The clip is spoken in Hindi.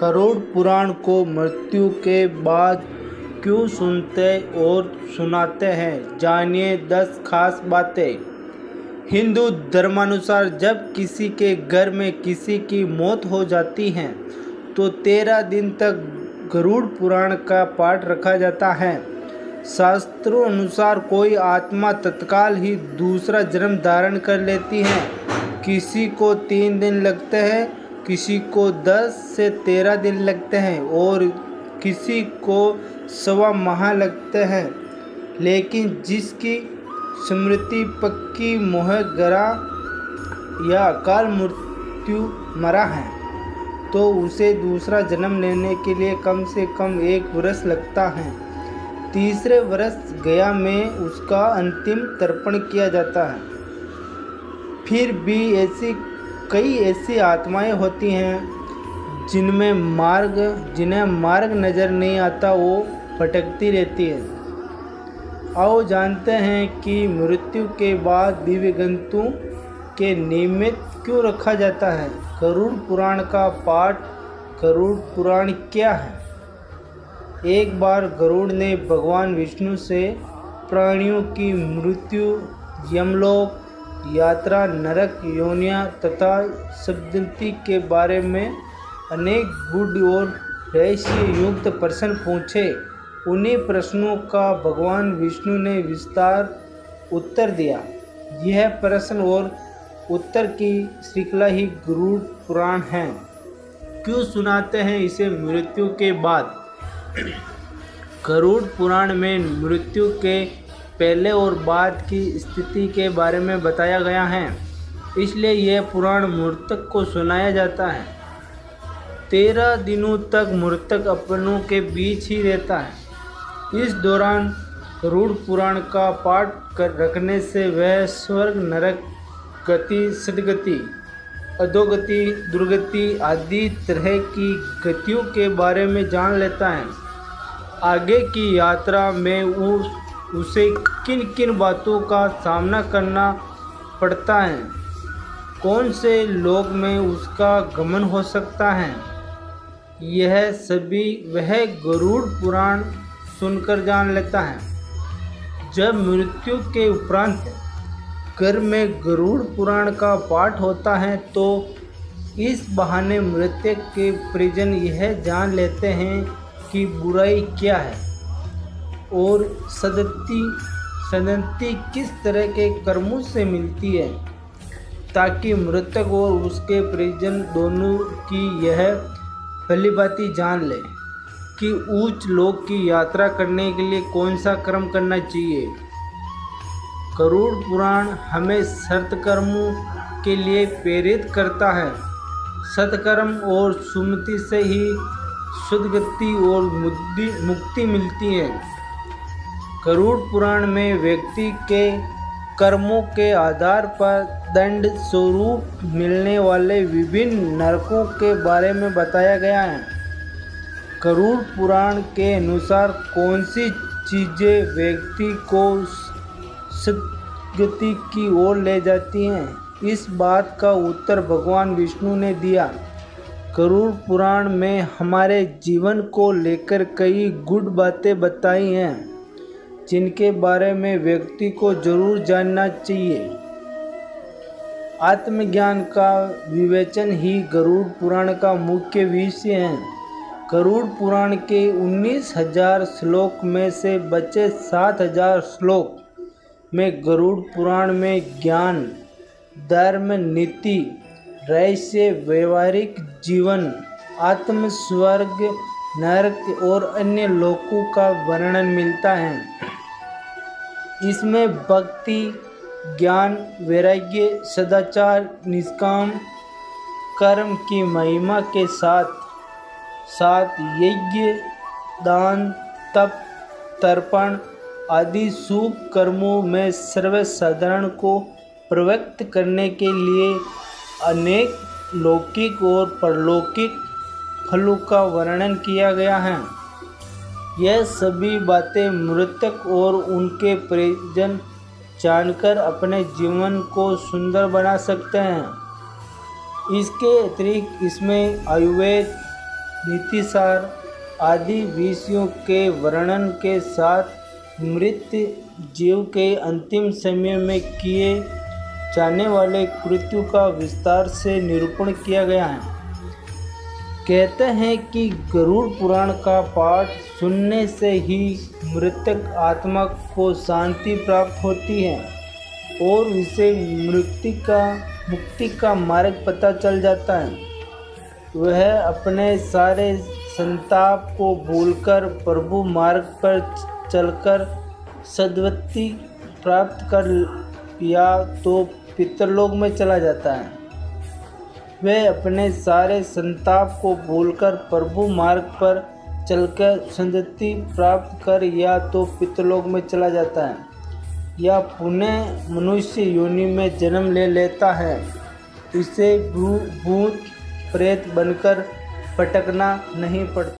गरुड़ पुराण को मृत्यु के बाद क्यों सुनते और सुनाते हैं, जानिए 10 खास बातें। हिंदू धर्मानुसार जब किसी के घर में किसी की मौत हो जाती है तो 13 दिन तक गरुड़ पुराण का पाठ रखा जाता है। शास्त्रों अनुसार कोई आत्मा तत्काल ही दूसरा जन्म धारण कर लेती है। किसी को 3 दिन लगते हैं, किसी को 10 से 13 दिन लगते हैं और किसी को सवा माह लगते हैं। लेकिन जिसकी स्मृति पक्की मोह गरा या अकाल मृत्यु मरा है तो उसे दूसरा जन्म लेने के लिए कम से कम 1 वर्ष लगता है। तीसरे वर्ष गया में उसका अंतिम तर्पण किया जाता है। फिर भी कई ऐसी आत्माएं होती हैं जिन्हें मार्ग नज़र नहीं आता, वो भटकती रहती है। आओ जानते हैं कि मृत्यु के बाद दिव्यगंतु के निमित्त क्यों रखा जाता है। गरुड़ पुराण का पाठ। गरुड़ पुराण क्या है? एक बार गरुड़ ने भगवान विष्णु से प्राणियों की मृत्यु, यमलोक यात्रा, नरक योनियां तथा सद्गति के बारे में अनेक गूढ़ और रहस्य युक्त प्रश्न पूछे। उन्हीं प्रश्नों का भगवान विष्णु ने विस्तार उत्तर दिया। यह प्रश्न और उत्तर की श्रृंखला ही गरुड़ पुराण है। क्यों सुनाते हैं इसे मृत्यु के बाद? गरुड़ पुराण में मृत्यु के पहले और बाद की स्थिति के बारे में बताया गया है, इसलिए यह पुराण मृतक को सुनाया जाता है। 13 दिनों तक मृतक अपनों के बीच ही रहता है। इस दौरान गरुड़ पुराण का पाठ रखने से वह स्वर्ग, नरक, गति, सद्गति, अधोगति, दुर्गति आदि तरह की गतियों के बारे में जान लेता है। आगे की यात्रा में उसे किन किन बातों का सामना करना पड़ता है, कौन से लोक में उसका गमन हो सकता है, यह सभी वह गरुड़ पुराण सुनकर जान लेता है। जब मृत्यु के उपरांत घर में गरुड़ पुराण का पाठ होता है तो इस बहाने मृतक के परिजन यह जान लेते हैं कि बुराई क्या है और सदंती किस तरह के कर्मों से मिलती है, ताकि मृतक और उसके परिजन दोनों की यह भलीभांति जान ले कि उच्च लोक की यात्रा करने के लिए कौन सा कर्म करना चाहिए। गरुड़ पुराण हमें सत्कर्मों के लिए प्रेरित करता है। सत्कर्म और सुमति से ही सद्गति और मुक्ति मिलती है। गरुड़ पुराण में व्यक्ति के कर्मों के आधार पर दंड स्वरूप मिलने वाले विभिन्न नरकों के बारे में बताया गया है। गरुड़ पुराण के अनुसार कौन सी चीज़ें व्यक्ति को सद्गति की ओर ले जाती हैं, इस बात का उत्तर भगवान विष्णु ने दिया। गरुड़ पुराण में हमारे जीवन को लेकर कई गूढ़ बातें बताई हैं जिनके बारे में व्यक्ति को जरूर जानना चाहिए। आत्मज्ञान का विवेचन ही गरुड़ पुराण का मुख्य विषय है। गरुड़ पुराण के 19,000 श्लोक में से बचे 7,000 श्लोक में गरुड़ पुराण में ज्ञान, धर्म, नीति, रहस्य, व्यवहारिक जीवन, आत्म, स्वर्ग, नरक और अन्य लोकों का वर्णन मिलता है। इसमें भक्ति, ज्ञान, वैराग्य, सदाचार, निष्काम कर्म की महिमा के साथ साथ यज्ञ, दान, तप, तर्पण आदि शुभ कर्मों में सर्वसाधारण को प्रवृत्त करने के लिए अनेक लौकिक और परलौकिक फलों का वर्णन किया गया है। यह सभी बातें मृतक और उनके परिजन जानकर अपने जीवन को सुंदर बना सकते हैं। इसके अतिरिक्त इसमें आयुर्वेद, नीतिसार आदि विषयों के वर्णन के साथ मृत जीव के अंतिम समय में किए जाने वाले कृत्यों का विस्तार से निरूपण किया गया है। कहते हैं कि गरुड़ पुराण का पाठ सुनने से ही मृतक आत्मा को शांति प्राप्त होती है और उसे मुक्ति का मार्ग पता चल जाता है। वह अपने सारे संताप को भूलकर प्रभु मार्ग पर चलकर सद्गति प्राप्त कर या तो पितरलोक में चला जाता है। वह अपने सारे संताप को भूलकर प्रभु मार्ग पर चलकर सद्गति प्राप्त कर या तो पितरलोक में चला जाता है या पुनः मनुष्य योनि में जन्म ले लेता है। उसे भूत प्रेत बनकर भटकना नहीं पड़ता।